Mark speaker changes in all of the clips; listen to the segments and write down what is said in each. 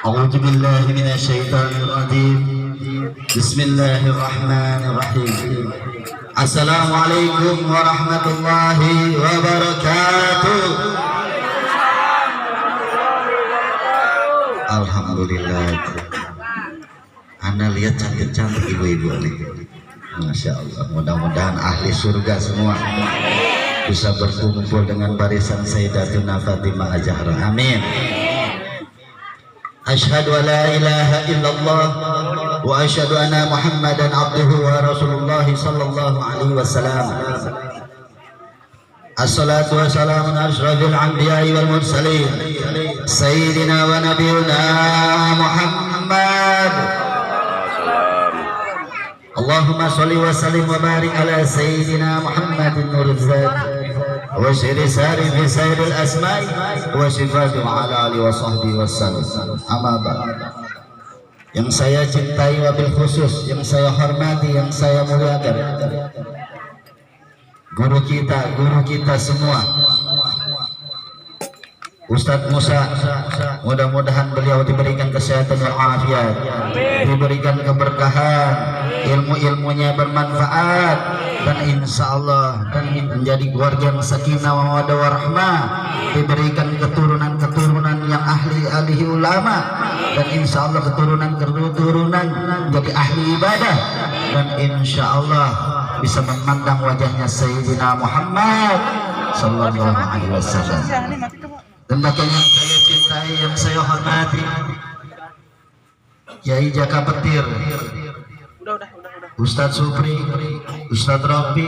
Speaker 1: أعوذ بالله من الشيطان الرجيم. بسم الله الرحمن الرحيم. Assalamualaikum warahmatullahi wabarakatuh. Alhamdulillah. Anda lihat cantik-cantik ibu-ibu nih. Masya Allah. Mudah-mudahan ahli surga semua bisa berkumpul dengan barisan Sayyidatuna Fatimah Az-Zahra. Amin. Asyhadu an la ilaha illallah wa asyhadu anna Muhammadan abduhu wa rasulullah sallallahu alaihi wasallam. Assalatu wassalamu ala asyrafil anbiya'i wal mursalin sayyidina wa nabiyuna Muhammad. Allahumma shalli wa sallim wa barik ala sayyidina Muhammadin nurul zat wa syiri sari fi sayyidil asma'i wa sifati wa ala alihi wa sahbihi wassalam. Amma ba'd. Yang saya cintai wabil khusus, yang saya hormati, yang saya muliakan, guru kita semua, Ustadz Musa, mudah-mudahan beliau diberikan kesehatan dan afiat, diberikan keberkahan, ilmu-ilmunya bermanfaat, dan insya Allah dan menjadi keluarga yang sakinah mawaddah warahmah, diberikan keturunan-keturunan yang ahli ulama, dan insya Allah keturunan menjadi ahli ibadah, dan insya Allah bisa memandang wajahnya Sayyidina Muhammad sallallahu alaihi wasallam. Dan bahkan yang saya cintai, yang saya hormati, Kiai Jaka Petir, Ustadz Supri, Ustadz Rofi,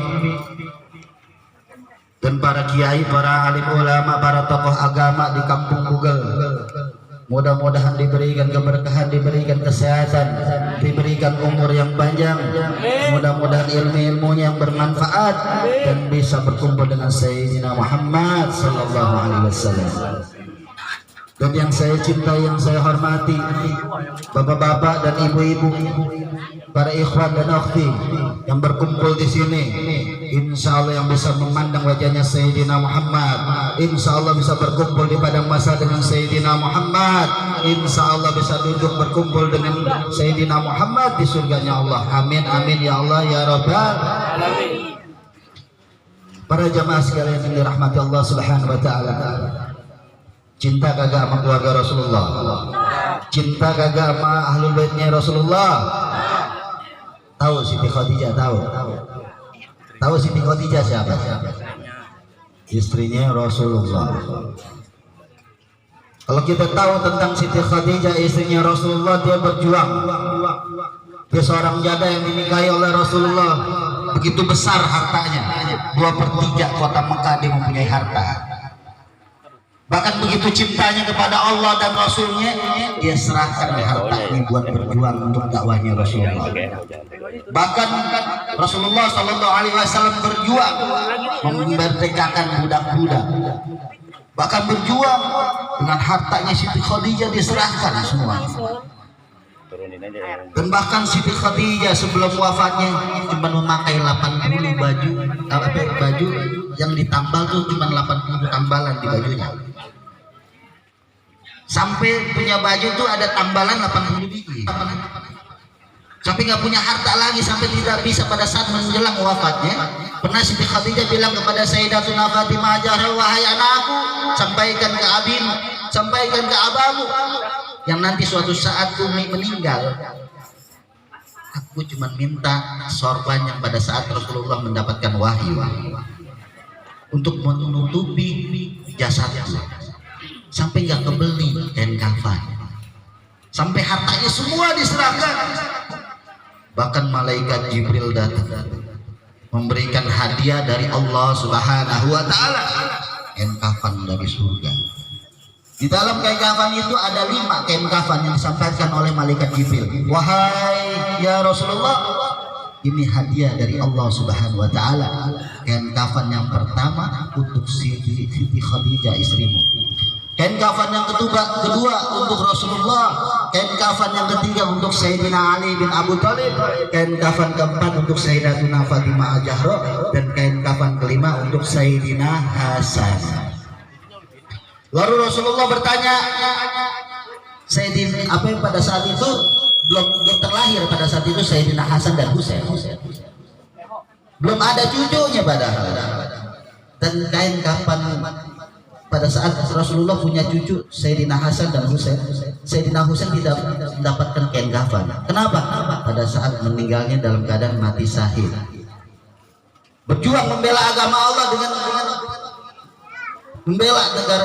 Speaker 1: dan para kiai, para alim ulama, para tokoh agama di kampung Bugel. Mudah-mudahan diberikan keberkahan, diberikan kesehatan, diberikan umur yang panjang, mudah-mudahan ilmu-ilmunya yang bermanfaat, dan bisa berkumpul dengan Sayyidina Muhammad sallallahu alaihi wasallam. Dan yang saya cintai, yang saya hormati, bapak-bapak dan ibu-ibu, para ikhwan dan akhti yang berkumpul di sini, insya Allah yang bisa memandang wajahnya Sayyidina Muhammad, insya Allah bisa berkumpul di padang masa dengan Sayyidina Muhammad, insya Allah bisa duduk berkumpul dengan Sayyidina Muhammad di surganya Allah. Amin amin ya Allah ya Rabbal alamin. Para jamaah sekalian yang dirahmati Allah Subhanahu wa taala, cinta kagak sama keluarga Rasulullah? Cinta kagak sama ahlul baitnya Rasulullah? Tahu Siti Khadijah? Tahu Siti Khadijah siapa? Istrinya Rasulullah. Kalau kita tahu tentang Siti Khadijah, istrinya Rasulullah, dia berjuang. Dia seorang janda yang dinikahi oleh Rasulullah. Begitu besar hartanya, 2/3 kota Mekah dia mempunyai harta. Bahkan begitu cintanya kepada Allah dan Rasulnya, dia serahkan hartanya buat berjuang untuk dakwahnya Rasulullah. Bahkan Rasulullah Sallallahu Alaihi Wasallam berjuang memerdekakan budak-budak. Bahkan berjuang dengan hartanya Siti Khadijah diserahkan semua. Dan bahkan Siti Khadijah sebelum wafatnya cuma memakai 80 baju yang ditambal tuh cuma 80 tambalan di bajunya. Sampai punya baju tuh ada tambalan 80 biji. Sampai nggak punya harta lagi, sampai tidak bisa pada saat menjelang wafatnya. Pernah Siti Khadijah bilang kepada Sayyidatuna Fatimah Az-Zahra, wahai anakku, sampaikan ke abimu, sampaikan ke abamu, yang nanti suatu saat kami meninggal, aku cuma minta sorban yang pada saat Rasulullah mendapatkan wahyu untuk menutupi jasadku, sampai nggak kebeli kain kafan, sampai hartanya semua diserahkan. Bahkan malaikat Jibril datang memberikan hadiah dari Allah Subhanahu wa taala, kain kafan dari surga. Di dalam kain kafan itu ada 5 kain kafan yang disampaikan oleh malaikat Jibril. Wahai ya Rasulullah, ini hadiah dari Allah Subhanahu wa taala. Kain kafan yang pertama untuk Siti Khadijah istrimu. Kain kafan yang kedua untuk Rasulullah. Kain kafan yang ketiga untuk Sayyidina Ali bin Abu Thalib. Kain kafan keempat untuk Sayyidatuna Fatimah Az-Zahra, dan kain kafan kelima untuk Sayyidina Hasan. Lalu Rasulullah bertanya, Sayyidina apa yang pada saat itu belum terlahir pada saat itu Sayyidina Hasan dan Husain. Belum ada cucunya padahal. Dan kain kapan pada saat Rasulullah punya cucu Sayyidina Hasan dan Husain, Sayyidina Husain tidak mendapatkan kain kafan. Kenapa? Pada saat meninggalnya dalam keadaan mati syahid. Berjuang membela agama Allah dengan membela negara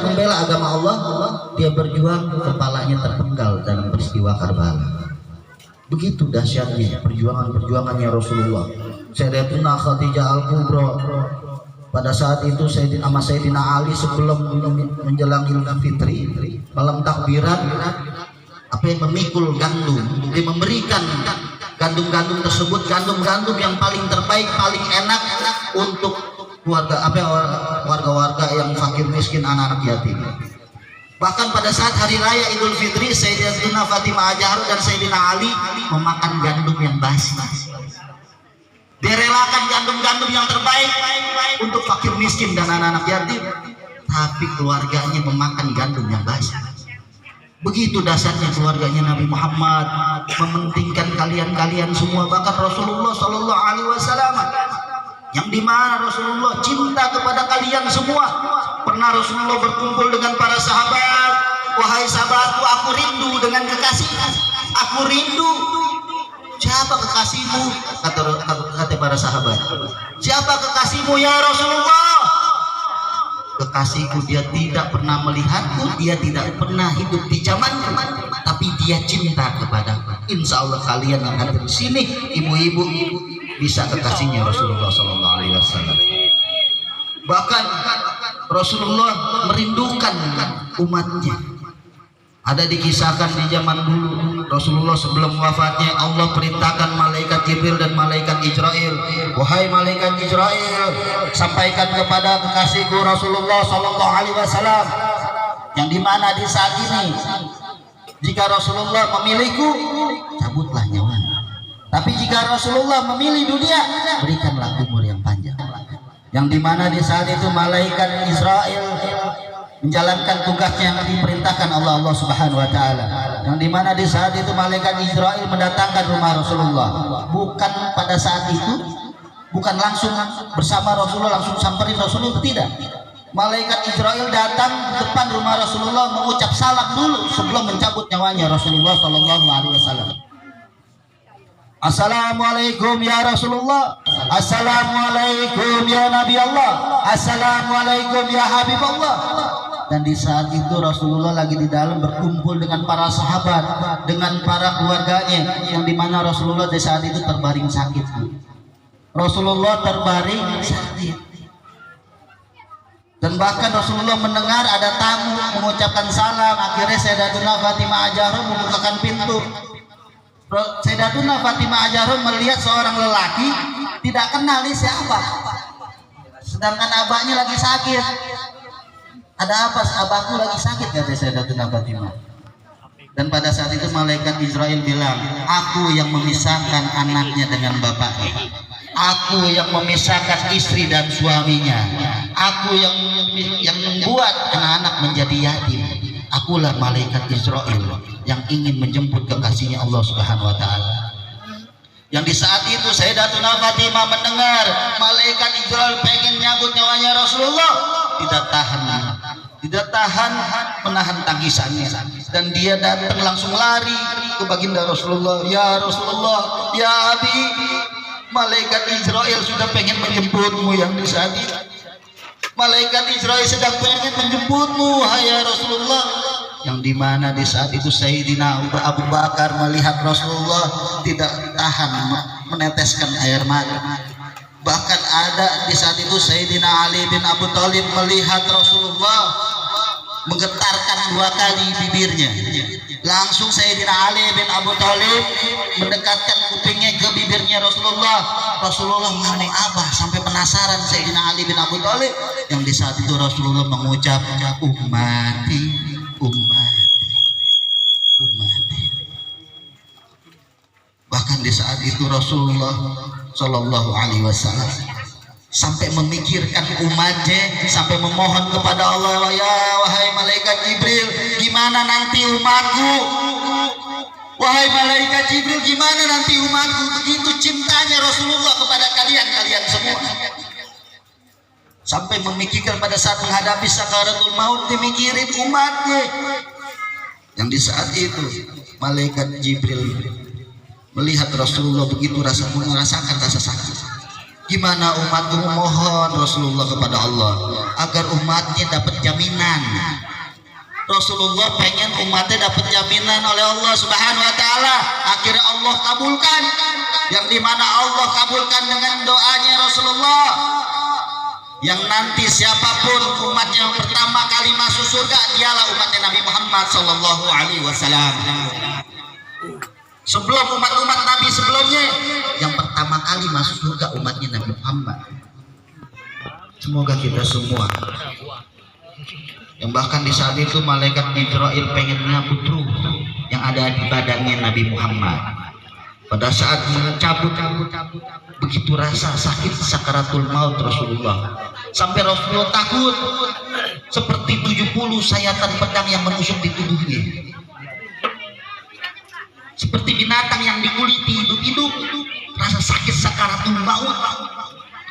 Speaker 1: membela agama Allah, dia berjuang kepalanya terpenggal dalam peristiwa Karbala. Begitu dahsyatnya perjuangannya Rasulullah. Sayyidatuna Khadijah Al-Kubra pada saat itu Sayyidina Ali sebelum menjelang Idul Fitri malam takbiran memikul gandum, dia memberikan gandum-gandum tersebut, gandum-gandum yang paling terbaik, paling enak untuk warga-warga yang fakir miskin, anak-anak yatim. Bahkan pada saat hari raya Idul Fitri, Sayyidatuna Fatimah Az-Zahra dan Sayyidina Ali memakan gandum yang basi. Dia relakan gandum-gandum yang terbaik untuk fakir miskin dan anak-anak yatim, tapi keluarganya memakan gandum yang basi. Begitu dasarnya keluarganya Nabi Muhammad, mementingkan kalian semua. Bahkan Rasulullah Shallallahu Alaihi Wasallam yang dimana Rasulullah cinta kepada kalian semua. Pernah Rasulullah berkumpul dengan para sahabat, wahai sahabatku, aku rindu dengan kekasihmu, aku rindu. Siapa kekasihmu? Kata para sahabat, siapa kekasihmu ya Rasulullah? Kekasihku, dia tidak pernah melihatku, dia tidak pernah hidup di zamanku, tapi dia cinta kepadaku. Insya Allah kalian yang ada di sini, ibu-ibu, bisa kekasihnya Rasulullah Sallallahu Alaihi Wasallam. Bahkan Rasulullah merindukan umatnya. Ada dikisahkan di zaman dulu Rasulullah sebelum wafatnya, Allah perintahkan malaikat Jibril dan malaikat Israel, wahai malaikat Israel, sampaikan kepada kekasihku Rasulullah Sallallahu Alaihi Wasallam, yang dimana di saat ini jika Rasulullah memilihku, cabutlah nyawanya, tapi jika Rasulullah memilih dunia, berikanlah umur yang panjang. Yang dimana di saat itu malaikat Israel menjalankan tugasnya yang diperintahkan Allah Subhanahu wa taala. Yang dimana di saat itu malaikat Israel mendatangkan rumah Rasulullah. Bukan pada saat itu, bukan langsung bersama Rasulullah, langsung samperin Rasulullah, tidak. Malaikat Israel datang di depan rumah Rasulullah mengucap salam dulu sebelum mencabut nyawanya Rasulullah Sallallahu Alaihi Wasallam. Assalamualaikum ya Rasulullah, Assalamualaikum ya Nabi Allah, Assalamualaikum ya Habib Allah. Dan di saat itu Rasulullah lagi di dalam berkumpul dengan para sahabat, dengan para keluarganya, yang dimana Rasulullah di saat itu terbaring sakit. Rasulullah terbaring sakit, dan bahkan Rasulullah mendengar ada tamu mengucapkan salam. Akhirnya Sayyidatuna Fatimah Az-Zahra membukakan pintu. Sayyidatuna Fatimah Az-Zahra melihat seorang lelaki, tidak kenal ini siapa, sedangkan abahnya lagi sakit. Ada apa? Abahku lagi sakit, kata Sayyidatuna Fatimah. Dan pada saat itu malaikat Israel bilang, aku yang memisahkan anaknya dengan bapaknya, aku yang memisahkan istri dan suaminya, aku yang membuat anak-anak menjadi yatim. Akulah malaikat Israel yang ingin menjemput kekasihnya Allah Subhanahu wa taala. Yang di saat itu Sayyidatuna Fatimah mendengar malaikat Israel pengen nyabut nyawanya Rasulullah, tidak tahan menahan tangisannya, dan dia datang langsung lari ke baginda Rasulullah. Ya Rasulullah, ya Abi, malaikat Israel sudah pengen menjemputmu. Yang di saat itu malaikat Israel sedang pengen menjemputmu, hai Rasulullah. Yang dimana di saat itu Sayyidina Abu Bakar melihat Rasulullah tidak tahan meneteskan air mata. Bahkan ada di saat itu Sayyidina Ali bin Abu Thalib melihat Rasulullah menggetarkan 2 kali bibirnya. Langsung Sayyidina Ali bin Abu Thalib mendekatkan kupingnya ke bibirnya Rasulullah. Rasulullah mengenai apa sampai penasaran Sayyidina Ali bin Abu Thalib. Yang di saat itu Rasulullah mengucap, ummati, ummati, ummati. Bahkan di saat itu Rasulullah Shallallahu Alaihi Wasallam sampai memikirkan umatnya, sampai memohon kepada Allah, ya wahai malaikat Jibril, gimana nanti umatku, wahai malaikat Jibril, gimana nanti umatku. Begitu cintanya Rasulullah kepada kalian semua, sampai memikirkan pada saat menghadapi sakaratul maut, dimikirin umatnya. Yang di saat itu malaikat Jibril melihat Rasulullah begitu merasakan rasa sakit. Gimana umatku memohon Rasulullah kepada Allah agar umatnya dapat jaminan. Rasulullah pengen umatnya dapat jaminan oleh Allah Subhanahu wa taala. Akhirnya Allah kabulkan, yang dimana Allah kabulkan dengan doanya Rasulullah, yang nanti siapapun umatnya yang pertama kali masuk surga dialah umatnya Nabi Muhammad sallallahu alaihi wasallam. Sebelum umat-umat Nabi sebelumnya, yang pertama kali masuk surga umatnya Nabi Muhammad. Semoga kita semua, yang bahkan di saat itu malaikat Jibril pengen menyambut ruh yang ada di badannya Nabi Muhammad. Pada saat mencabut, begitu rasa sakit sakaratul maut Rasulullah, sampai Rasulullah takut seperti 70 sayatan pedang yang menusuk di tubuhnya, seperti binatang yang dikuliti hidup-hidup. Rasa sakit sakaratul maut.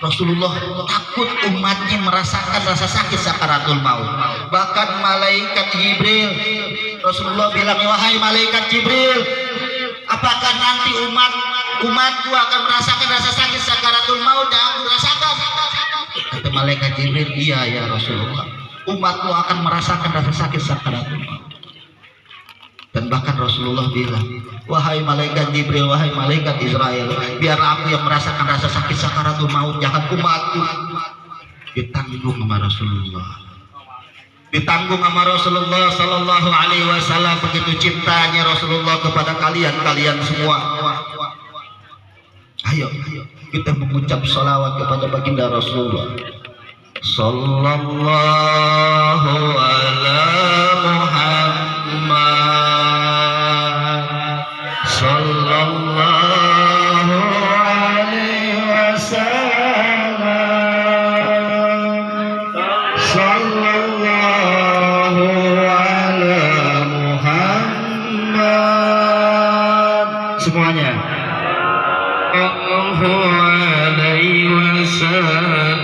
Speaker 1: Rasulullah takut umatnya merasakan rasa sakit sakaratul maut. Bahkan malaikat Jibril, Rasulullah bilang, wahai malaikat Jibril, apakah nanti umatku akan merasakan rasa sakit sakaratul maut yang aku rasakan? Kata malaikat Jibril, iya ya Rasulullah, umatku akan merasakan rasa sakit sakaratul maut. Dan bahkan Rasulullah bilang, wahai malaikat Jibril, wahai malaikat Israel, biar aku yang merasakan rasa sakit sakaratul maut, jangan umatku. Ditanggung sama Rasulullah, ditanggung sama Rasulullah sallallahu alaihi wasallam. Begitu cintanya Rasulullah kepada kalian semua. Ayo kita mengucap salawat kepada baginda Rasulullah sallallahu ala Muhammad sallallahu alaihi wasallam, sallallahu ala Muhammad. Semuanya sallallahu alaihi wasallam.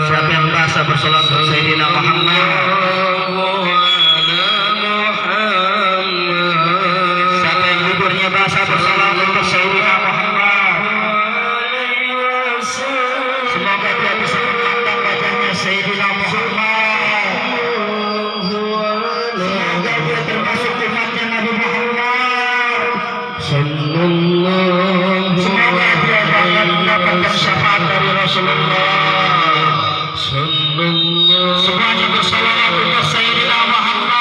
Speaker 1: Siapa yang merasa bersolat untuk Sayyidina Muhammad? Semuanya bersalawat untuk Sayyidina Muhammad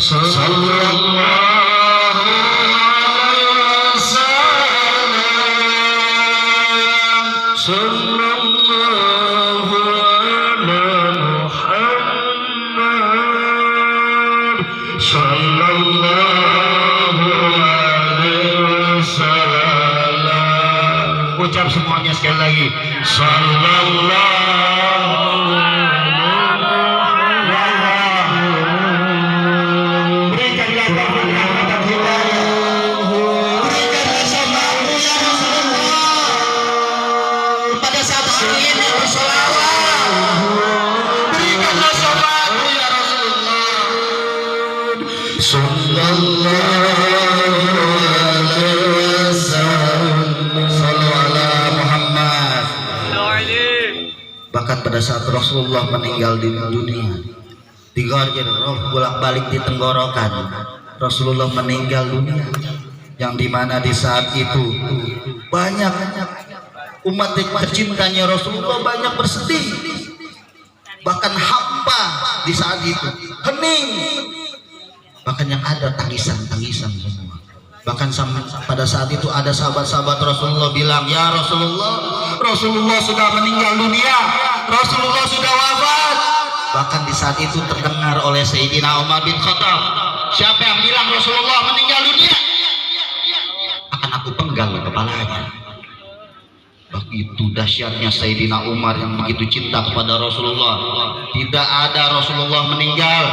Speaker 1: sallallahu alaihi wasallam, sallallahu ala Muhammad, sallallahu alaihi wasallam. Ucap semuanya sekali lagi, sallallahu. Bahkan pada saat Rasulullah meninggal di dunia, digorjen roh bolak-balik di tenggorokan, Rasulullah meninggal dunia, yang dimana di saat itu banyak umat tercintanya Rasulullah banyak bersedih, bahkan hampa di saat itu, hening, bahkan yang ada tangisan semua. Bahkan pada saat itu ada sahabat-sahabat Rasulullah bilang, ya Rasulullah sudah meninggal dunia, Rasulullah sudah wafat. Bahkan di saat itu terdengar oleh Sayyidina Umar bin Khattab, siapa yang bilang Rasulullah meninggal dunia, akan aku penggal kepalanya. Begitu dahsyatnya Sayyidina Umar yang begitu cinta kepada Rasulullah. Tidak ada Rasulullah meninggal,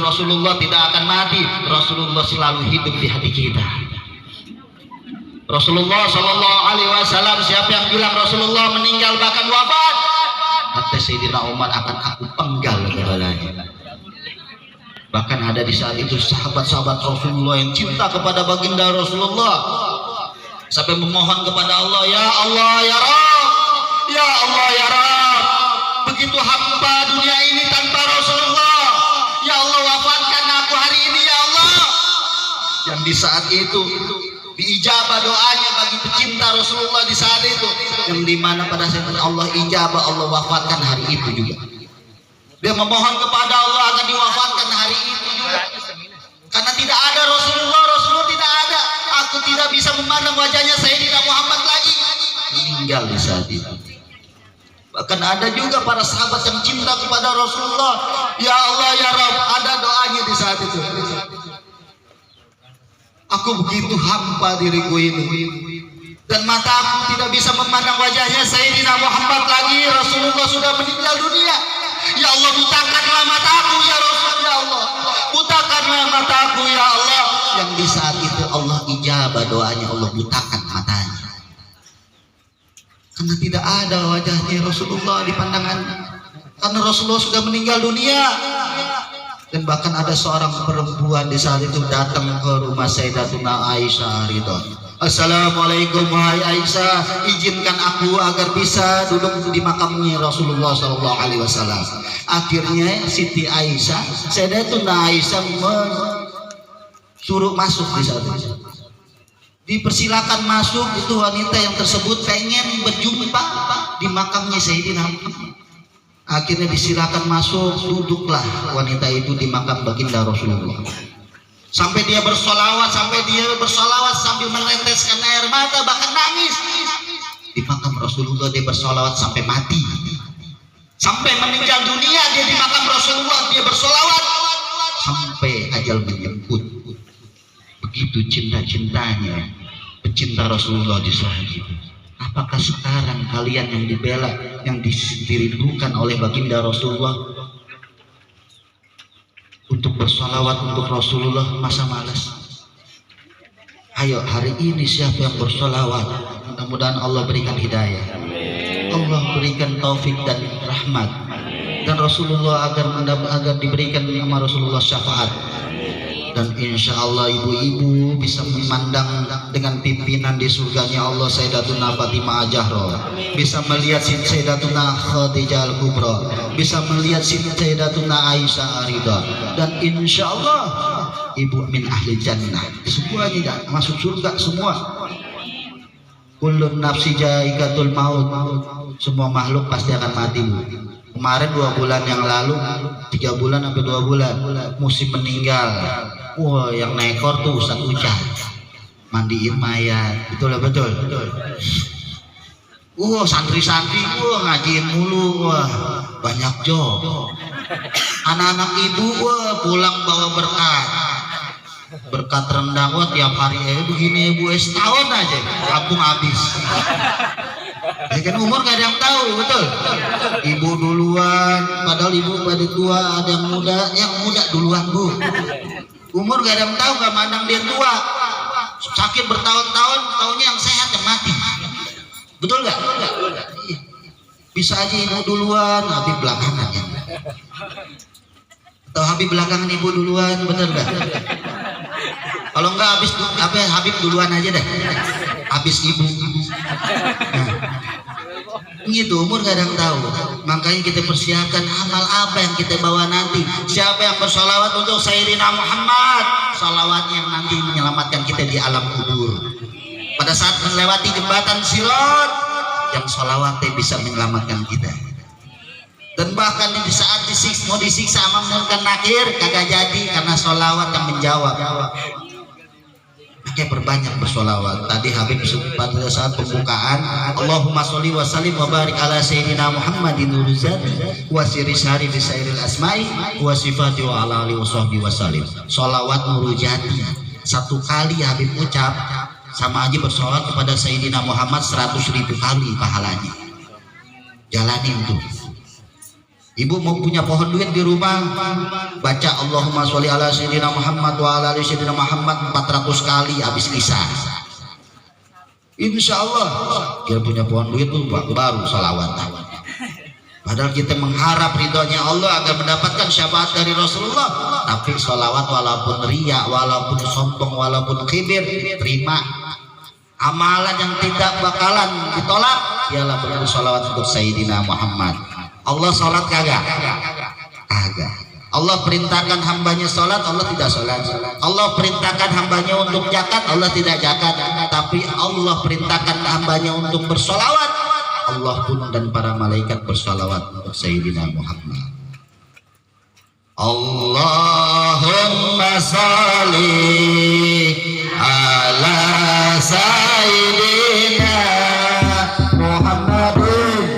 Speaker 1: Rasulullah tidak akan mati, Rasulullah selalu hidup di hati kita. Rasulullah Shallallahu Alaihi Wasallam, siapa yang bilang Rasulullah meninggal bahkan wafat, kata Sayyidina Umar, akan aku penggal kepalanya. Bahkan ada di saat itu sahabat-sahabat Rasulullah yang cinta kepada baginda Rasulullah sampai memohon kepada Allah, ya Allah ya Rabb, ya Allah ya Rabb, begitu hamba dunia ini tanpa Rasulullah, ya Allah wafatkan aku hari ini ya Allah. Yang di saat itu diijabah doanya bagi pecinta Rasulullah di saat itu, yang dimana pada saat itu Allah ijabah, Allah wafatkan hari itu juga. Dia memohon kepada Allah agar diwafatkan hari itu juga, karena tidak ada Rasulullah, Rasulullah tidak ada. Aku tidak bisa memandang wajahnya Sayyidina Muhammad lagi, meninggal di saat itu. Bahkan ada juga para sahabat yang cinta kepada Rasulullah, ya Allah ya Rabb, ada doanya di saat itu. Aku begitu hampa diriku ini, dan mataku tidak bisa memandang wajahnya Sayyidina Muhammad lagi, Rasulullah sudah meninggal dunia. Ya Allah, butakanlah mataku ya Rasul, ya Allah, butakanlah mataku ya Allah. Yang di saat itu Allah ijabah doanya, Allah butakan matanya, karena tidak ada wajahnya Rasulullah di pandangannya, karena Rasulullah sudah meninggal dunia. Dan bahkan ada seorang perempuan di saat itu datang ke rumah Sayyidatuna Aisyah ridho. Assalamualaikum wahai Aisyah, izinkan aku agar bisa duduk di makamnya Rasulullah Shallallahu Alaihi Wasallam. Akhirnya Siti Aisyah, Sayyidatuna Aisyah suruh masuk di saat itu. Dipersilakan masuk, itu wanita yang tersebut pengen berjumpa di makamnya Sayyidina Muhammad. Akhirnya disilakan masuk, duduklah wanita itu di makam baginda Rasulullah. Sampai dia bersolawat sambil meneteskan air mata, bahkan nangis. Di makam Rasulullah dia bersolawat sampai mati. Sampai meninggal dunia dia di makam Rasulullah, dia bersolawat sampai ajal menjemput. Begitu cinta-cintanya pecinta Rasulullah di saat itu. Apakah sekarang kalian yang dibela, yang dirindukan oleh baginda Rasulullah untuk bersolawat untuk Rasulullah, masa malas? Ayo hari ini siapa yang bersolawat, mudah-mudahan Allah berikan hidayah, Allah berikan taufik dan rahmat, dan Rasulullah agar diberikan sama Rasulullah syafaat. Dan insya Allah ibu-ibu bisa memandang dengan pimpinan di surganya Allah Sayyidatuna Fatimah Az-Zahra, bisa melihat Sayyidatuna Khadijah Al-Kubra, bisa melihat Sayyidatuna Aisyah Ar-Ridha, dan insya Allah ibu min ahli jannah, semuanya masuk surga semua. Kullun nafsi jaikatul maut, semua makhluk pasti akan mati. Kemarin 2 bulan yang lalu, 3 bulan sampai 2 bulan musim meninggal. Wah, yang nekor tuh Ustaz Ucah, mandiin mayat, betul. Santri-santri, ngajiin mulu, banyak job. Anak-anak ibu, pulang bawa berkat rendang, tiap hari begini ibu, setahun aja, kampung habis. Ya kan umur gak ada yang tahu, betul. Ibu duluan, padahal ibu pada tua, ada yang muda duluan bu. Umur gak ada yang tahu, gak mandang dia tua. Sakit bertahun-tahun, taunya yang sehat yang mati. Betul gak? Bisa aja ibu duluan, Habib belakangan ya. Atau Habib belakangan ibu duluan, bener gak? Kalau enggak Habib duluan aja deh. Habis ibu. Nah, gitu, umur gak ada yang tahu. Makanya kita persiapkan amal apa yang kita bawa nanti. Siapa yang bersolawat untuk Sayyidina Muhammad, solawatnya yang nanti menyelamatkan kita di alam kubur. Pada saat melewati jembatan Sirat, yang solawatnya bisa menyelamatkan kita. Dan bahkan di saat mau disiksa sama Munkar Nakir, kagak jadi karena solawat yang menjawab. Makanya perbanyak bersolawat. Tadi Habib pada saat pembukaan, Allahumma sholli wa sallim wa barik ala sayyidina Muhammadin nurul zati wa sirri syari fi sairil asma'i wa sifati wa ala alihi wa sahbihi wa sallim. Sholawat nurul jati. Satu kali Habib ucap sama aja bersolat kepada Sayyidina Muhammad 100.000 kali pahalanya. Jalanin tuh. Ibu mau punya pohon duit di rumah, baca Allahumma sholli ala Sayyidina Muhammad wa ala ali Sayyidina Muhammad 400 kali habis kisah. Insya Allah dia punya pohon duit tuh baru salawat. Padahal kita mengharap ridhonya Allah agar mendapatkan syafaat dari Rasulullah. Tapi sholawat walaupun riya, walaupun sombong, walaupun kibir, terima. Amalan yang tidak bakalan ditolak ialah benar sholawat untuk Sayyidina Muhammad. Allah sholat kagak? Kagak. Allah perintahkan hambanya sholat, Allah tidak sholat. Allah perintahkan hambanya untuk zakat, Allah tidak zakat. Tapi Allah perintahkan hambanya untuk bersolawat, Allah pun dan para malaikat bersolawat untuk Sayyidina Muhammad. Allahumma sholli ala Sayyidina Muhammadin.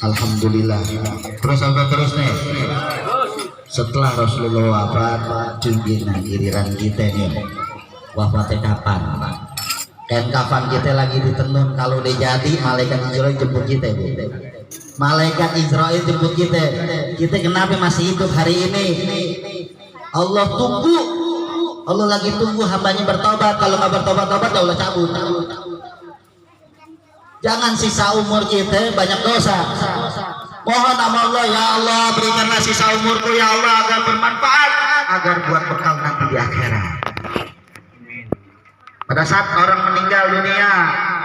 Speaker 1: Alhamdulillah. Terus sampai terus nih. Setelah Rasulullah wafat, junjina giliran kita nih. Wafatnya kapan? Dan kapan kita lagi ditenun? Kalau udah jadi, malaikat Israel jemput kita, Bu. Malaikat Israel jemput kita. Kita kenapa masih hidup hari ini? Allah tunggu. Allah lagi tunggu hambanya bertobat. Kalau nggak bertobat-tobat, Allah cabut. Jangan sisa umur kita banyak dosa. Mohon sama Allah, ya Allah berikanlah sisa umurku ya Allah agar bermanfaat, agar buat bekal nanti di akhirat. Pada saat orang meninggal dunia,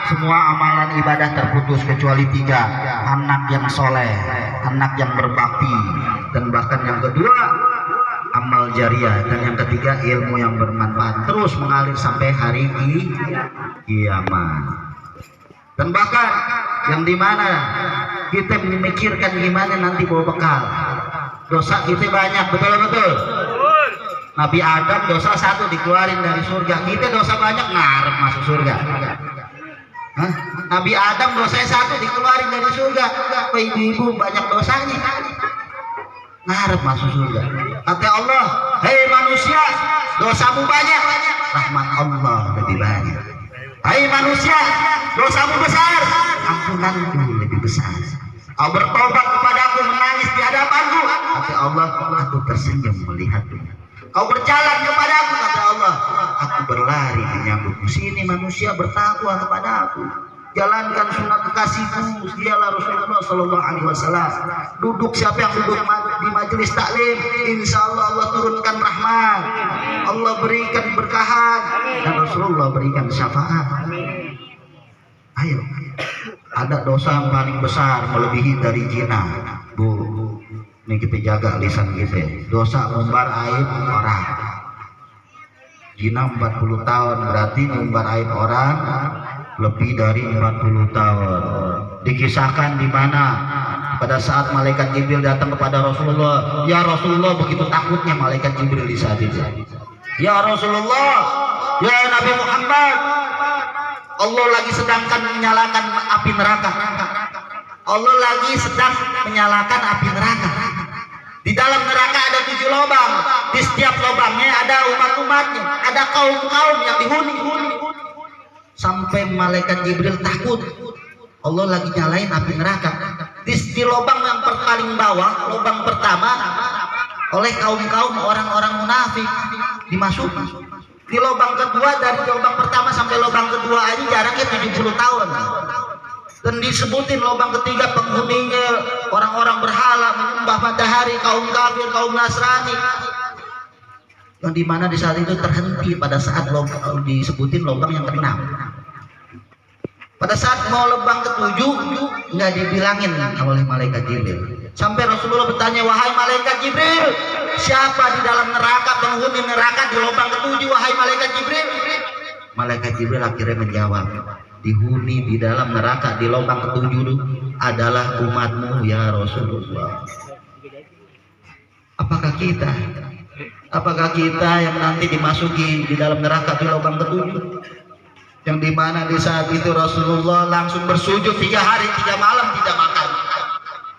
Speaker 1: semua amalan ibadah terputus kecuali 3: anak yang soleh, anak yang berbakti, dan bahkan yang kedua amal jariah, dan yang ketiga ilmu yang bermanfaat terus mengalir sampai hari kiamat. Dan bahkan yang dimana kita memikirkan gimana nanti bawa bekal. Dosa kita banyak, betul-betul. Nabi Adam dosa 1 dikeluarin dari surga. Kita dosa banyak ngarep masuk surga. Hah? Nabi Adam dosa 1 dikeluarin dari surga. Ibu-ibu banyak dosanya, ngarep masuk surga. Kata Allah, hei manusia, dosamu banyak, rahmat Allah lebih banyak. Hai manusia, dosamu besar, ampunanku lebih besar. Kau bertobat kepadaku, menangis di hadapanku, kata Allah, aku tersenyum melihatmu. Kau berjalan kepadaku, kata Allah, aku berlari menyambutmu. Sini manusia bertakwa kepada aku, jalankan sunat kekasihku, dialah Rasulullah Sallallahu Alaihi Wasallam. Duduk siapa yang duduk di majelis taklim, insya Allah Allah turunkan rahmat, Allah berikan berkahan, dan Rasulullah berikan syafaat. Ayo, ada dosa yang paling besar melebihi dari zina, Bu. Ini kita jaga lisan kita. Dosa ngumbar aib orang. Zina 40 tahun, berarti ngumbar aib orang lebih dari 40 tahun. Dikisahkan di mana pada saat malaikat Jibril datang kepada Rasulullah. Ya Rasulullah, begitu takutnya malaikat Jibril di saat itu. Ya Rasulullah, ya Nabi Muhammad, Allah lagi sedangkan menyalakan api neraka. Allah lagi sedang menyalakan api neraka. Di dalam neraka ada 7 lubang. Di setiap lubangnya ada umat-umatnya, ada kaum-kaum yang dihuni. sampai malaikat Jibril takut. Allah lagi nyalain api neraka. Di lubang yang paling bawah, lubang pertama oleh kaum-kaum orang-orang munafik dimasuki. Di lubang kedua, dari lubang pertama sampai lubang kedua aja jaraknya 70 tahun. Dan disebutin lubang ketiga penghuninya orang-orang berhala, menyembah matahari, kaum kafir, kaum Nasrani. Yang dimana di saat itu terhenti pada saat disebutin lubang yang keenam. Pada saat mau lubang ketujuh nggak dibilangin oleh malaikat Jibril. Sampai Rasulullah bertanya, wahai malaikat Jibril, siapa di dalam neraka, penghuni neraka di lubang ketujuh, wahai malaikat Jibril? Malaikat Jibril akhirnya menjawab, dihuni di dalam neraka di lubang ketujuh adalah umatmu ya Rasulullah. Apakah kita yang nanti dimasuki di dalam neraka di lubang ketujuh? Yang dimana di saat itu Rasulullah langsung bersujud 3 hari 3 malam tidak makan.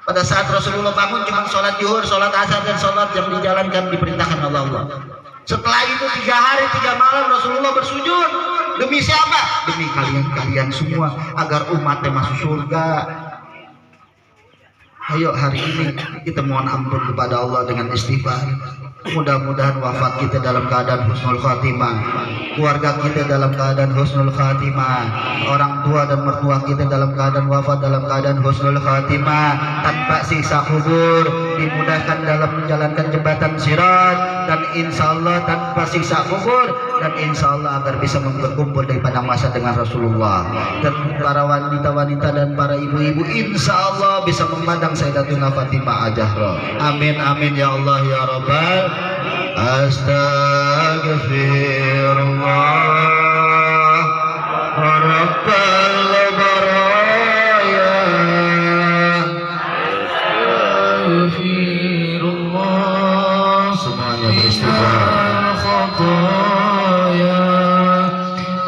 Speaker 1: Pada saat Rasulullah bangun cuma sholat zuhur, sholat asar, dan sholat yang dijalankan diperintahkan Allah. Setelah itu 3 hari 3 malam Rasulullah bersujud. Demi siapa? Demi kalian semua, agar umatnya masuk surga. Ayo hari ini kita mohon ampun kepada Allah dengan istighfar. Mudah-mudahan wafat kita dalam keadaan husnul khatimah, keluarga kita dalam keadaan husnul khatimah, orang tua dan mertua kita dalam keadaan wafat dalam keadaan husnul khatimah, tanpa siksa kubur, dimudahkan dalam menjalankan jembatan sirat, dan insya Allah tanpa siksa kubur, dan insya Allah agar bisa berkumpul di padang mahsyar dengan Rasulullah, dan para wanita-wanita dan para ibu-ibu insya Allah bisa memandang Sayyidatuna Fatimah Zahra. Amin amin ya Allah ya Rabbal. Astaghfirullah Rabbal baraya. Astaghfirullah. Semuanya beristighfar.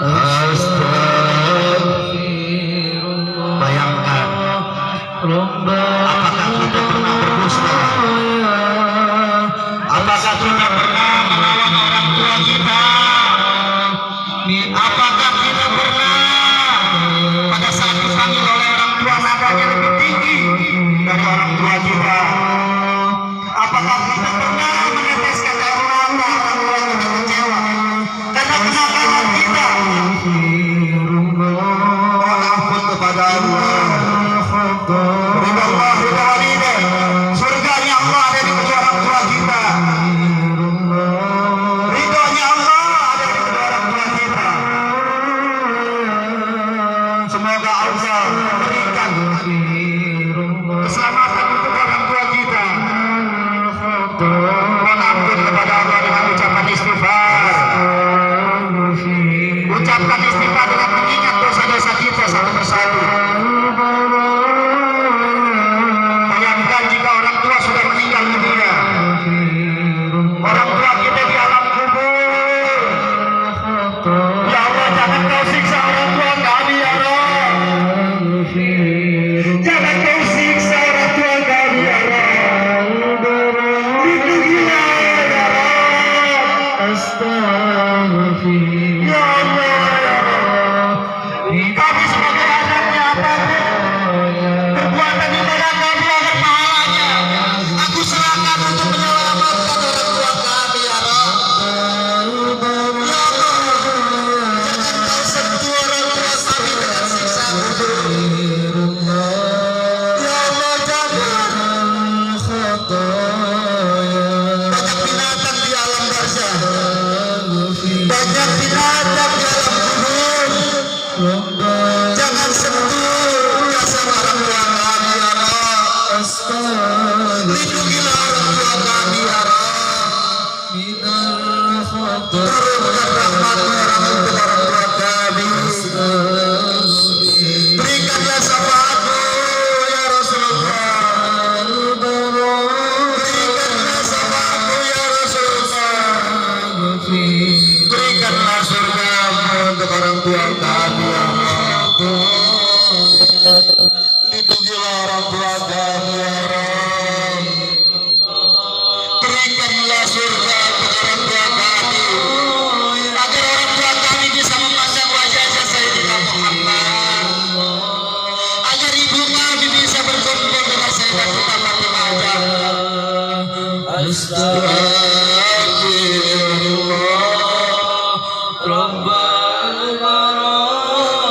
Speaker 1: Astaghfirullah. Bayangkan, apakah kita pernah berdusta? Apakah kita pernah melawan orang tua kita? Apakah kita pernah pada saat dipanggil oleh orang tua nadanya lebih tinggi dari orang tua kita? Apakah kita pernah meneteskan air mata orang tua kita kecewa karena kenakalan kita? Mohon ampun kepada Allah. Ridha Allah, ridha walidain. Surganya Allah ada di kedua orang tua kita. Ridhonya Allah ada di kedua orang tua kita. Semoga Allah berikan keselamatan untuk orang tua kita. Mohon ampun kepada Allah dengan ucapan istighfar. Ucapkan istighfar dengan mengingat dosa-dosa kita satu persatu. Bayangkan jika orang tua sudah meninggal dunia, orang tua kita di alam kubur. Ya Allah, jangan kau siksa orang tua kami ya Allah. Jangan kau siksa orang tua kami ya Allah. Lindungilah ya Allah.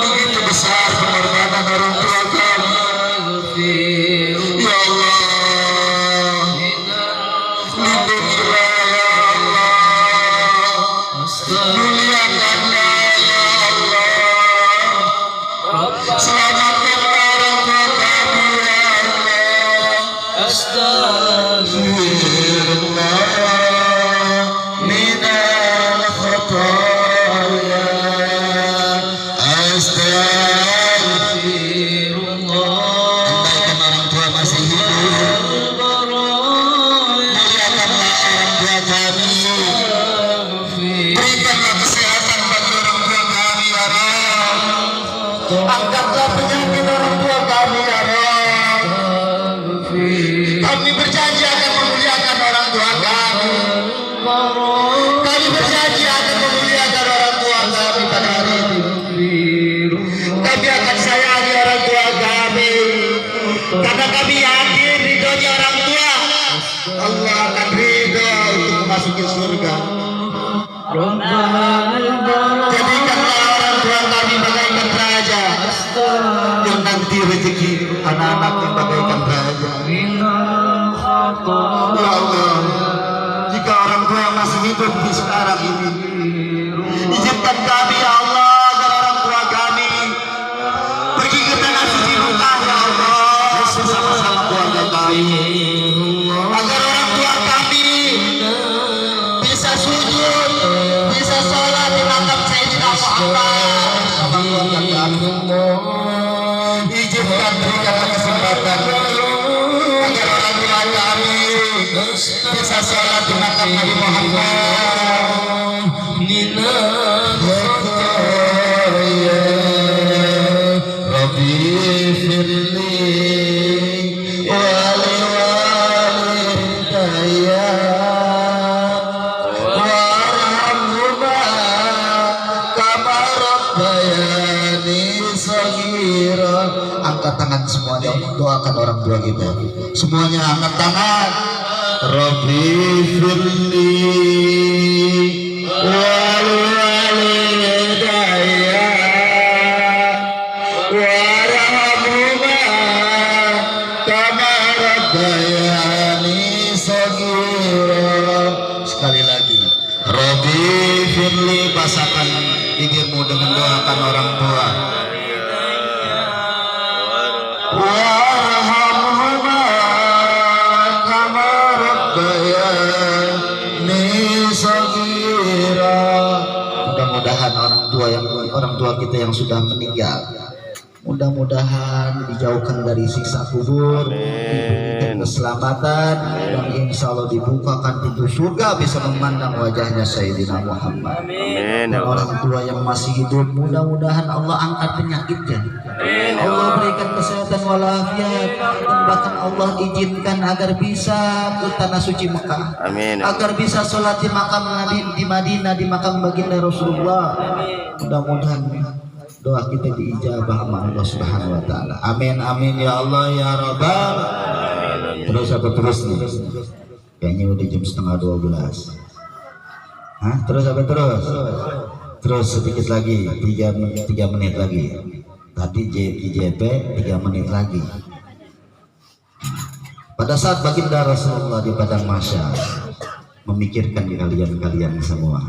Speaker 1: Begitu besar pengorbanan orang tua kami. Ya Allah, lindungilah ya Allah, muliakanlah ya Allah, selamatkan orang tua kami ya Allah. Astaghfirullah minal khataya. Andaikan orang tua masih hidup, muliakanlah orang tua kami, berikanlah kesehatan bagi orang tua kami ya Rabb, angkatlah penyakit orang tua kami ya Rabb. Kami berjanji akan memuliakan orang tua kami, kami berjanji akan memuliakan orang tua kami pada hari ini. Kami akan sayangi orang tua kami, karena kami yakin ridhonya orang tua, Allah akan ridho untuk memasuki surga. Jadikanlah orang tua kami bagaikan raja, yang nanti rezeki anak-anaknya bagaikan raja. Ya Allah, jika orang tua yang masih hidup di sekarang ini, izinkan kami ya Allah agar orang tua kami pergi ke tanah suci Mekah ya Allah bersama-sama keluarga kami, agar orang tua kami bisa sujud, bisa sholat di makam Sayyidina Muhammad bersama keluarga kami. Izinkan berikanlah kesempatan agar orang tua kami bisa sholat di makam Nabi Muhammad. Rabbi firli wali walidayya warhamhuma kama rabbayani shaghira. Angkat tangan semuanya, doakan orang tua kita. Semuanya angkat tangan. Rabbi firli wali walidayya warhamhuma kama rabbayani shaghira. Sekali lagi, Rabbi firli, basakan bibirmu dengan doakan orang tua. Warhamhuma kama rabbayani shaghira. Mudah-mudahan orang tua kita yang sudah meninggal, mudah-mudahan dijauhkan dari siksa kubur, diberikan keselamatan, dan insya Allah dibukakan pintu surga, bisa memandang wajahnya Sayyidina Muhammad.
Speaker 2: Amin.
Speaker 1: Dan orang tua yang masih hidup, mudah-mudahan Allah angkat penyakitnya, Allah berikan kesehatan walafiat, dan bahkan Allah izinkan agar bisa ke tanah suci Mekah,
Speaker 2: Amin.
Speaker 1: agar bisa sholat di makam Nabi di Madinah, di makam baginda Rasulullah. Mudah-mudahan doa kita diijabah sama Allah Subhanahu wa taala. Amin amin ya Allah ya Rabbal. Terus apa terus nih? Kayaknya udah jam 11:30. Hah? Terus apa terus? Terus sedikit lagi, 3 menit lagi. Tadi JP 3 menit lagi. Pada saat baginda Rasulullah di padang mahsyar memikirkan kalian semua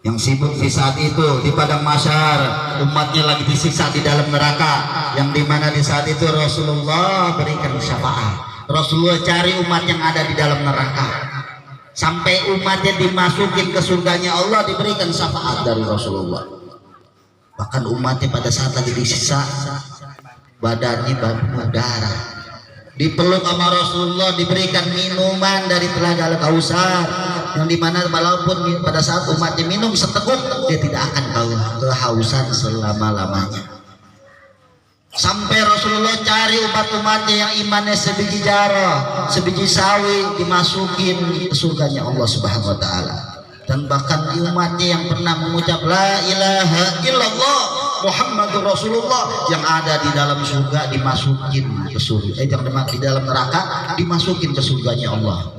Speaker 1: yang sibuk di saat itu di padang mahsyar, umatnya lagi disiksa di dalam neraka, yang dimana di saat itu Rasulullah berikan syafaat. Rasulullah cari umat yang ada di dalam neraka sampai umatnya dimasukin ke surganya Allah, diberikan syafaat dari Rasulullah. Bahkan umatnya pada saat lagi disiksa, badannya berdarah, dipeluk sama Rasulullah, diberikan minuman dari telaga Al-Kautsar, yang dimana walaupun pada saat umatnya minum seteguk, dia tidak akan kehausan selama-lamanya. Sampai Rasulullah cari umat-umatnya yang imannya sebiji jarah, sebiji sawi, dimasukin ke surganya Allah Subhanahu wa taala. Dan bahkan umatnya yang pernah mengucap la ilaha illallah Muhammadur Rasulullah, yang ada di dalam surga dimasukin ke surga, yang di dalam neraka dimasukin ke surganya Allah.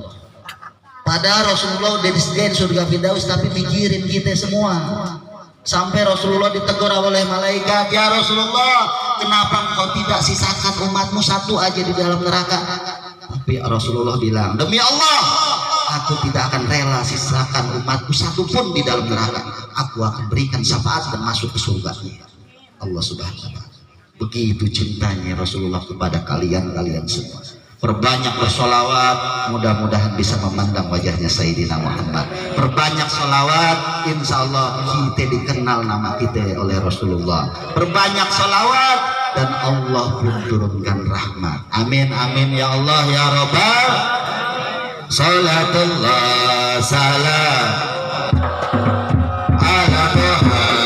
Speaker 1: Padahal Rasulullah udah disediain surga Firdaus, tapi mikirin kita semua. Sampai Rasulullah ditegur oleh malaikat, ya Rasulullah, kenapa engkau tidak sisakan umatmu satu aja di dalam neraka? Tapi Rasulullah bilang, demi Allah, aku tidak akan rela sisakan umatku satu pun di dalam neraka. Aku akan berikan syafaat dan masuk ke surga Allah Subhanahu wa ta'ala. Begitu cintanya Rasulullah kepada kalian semua. Perbanyak bersolawat, mudah-mudahan bisa memandang wajahnya Sayyidina Muhammad. Perbanyak solawat, insya Allah kita dikenal nama kita oleh Rasulullah. Perbanyak solawat, dan Allah pun turunkan rahmat. Amin, amin ya Allah ya Rabbal. Salatullah salam ala Tuhan.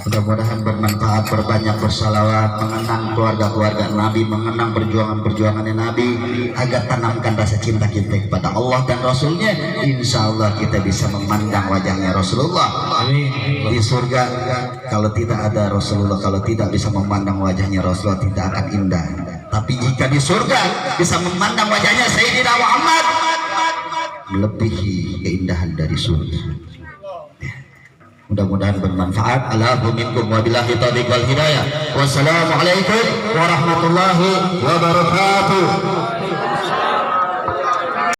Speaker 1: Mudah-mudahan bermanfaat, berbanyak bersalawat, mengenang keluarga-keluarga Nabi, mengenang perjuangan-perjuangannya Nabi, agar tanamkan rasa cinta kita kepada Allah dan Rasulnya. Insya Allah kita bisa memandang wajahnya Rasulullah. Amin. Di surga, kalau tidak ada Rasulullah, kalau tidak bisa memandang wajahnya Rasulullah, tidak akan indah. Tapi jika di surga bisa memandang wajahnya Sayyidina Muhammad, melebihi keindahan dari surga. Mudah-mudahan bermanfaat. Allahu minkum wa billahi taufiq wal hidayah. Wassalamualaikum warahmatullahi wabarakatuh.